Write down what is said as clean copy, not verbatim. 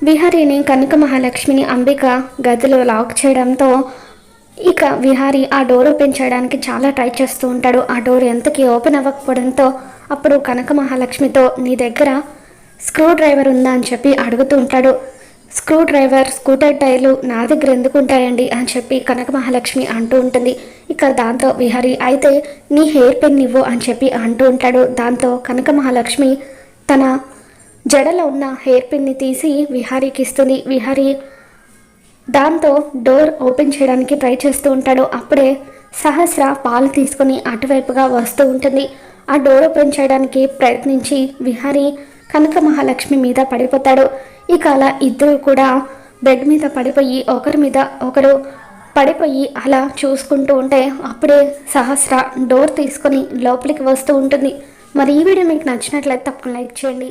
విహారీని కనక మహాలక్ష్మిని అంబిక గదిలో లాక్ చేయడంతో ఇక విహారీ ఆ డోర్ ఓపెన్ చేయడానికి చాలా ట్రై చేస్తూ ఉంటాడు. ఆ డోర్ ఎంతకీ ఓపెన్ అవ్వకపోవడంతో అప్పుడు కనక మహాలక్ష్మితో నీ దగ్గర స్క్రూ డ్రైవర్ ఉందా అని చెప్పి అడుగుతూ ఉంటాడు. స్క్రూ డ్రైవర్, స్కూటర్ టైర్లు నా దగ్గర ఎందుకు ఉంటాయండి అని చెప్పి కనక మహాలక్ష్మి అంటూ ఉంటుంది. ఇక దాంతో విహారీ అయితే నీ హెయిర్ పెన్ ఇవ్వు అని చెప్పి అంటూ ఉంటాడు. దాంతో కనక మహాలక్ష్మి తన జడలో ఉన్న హెయిర్ పిన్ని తీసి విహారీకి ఇస్తుంది. విహారీ దాంతో డోర్ ఓపెన్ చేయడానికి ట్రై చేస్తూ ఉంటాడు. అప్పుడే సహస్ర పాలు తీసుకొని అటువైపుగా వస్తూ ఉంటుంది. ఆ డోర్ ఓపెన్ చేయడానికి ప్రయత్నించి విహారీ కనక మహాలక్ష్మి మీద పడిపోతాడు. ఇక అలా ఇద్దరు కూడా బెడ్ మీద పడిపోయి ఒకరి మీద ఒకరు పడిపోయి అలా చూసుకుంటూ ఉంటే అప్పుడే సహస్ర డోర్ తీసుకొని లోపలికి వస్తూ ఉంటుంది. మరి ఈ వీడియో మీకు నచ్చినట్లయితే తప్పకుండా లైక్ చేయండి.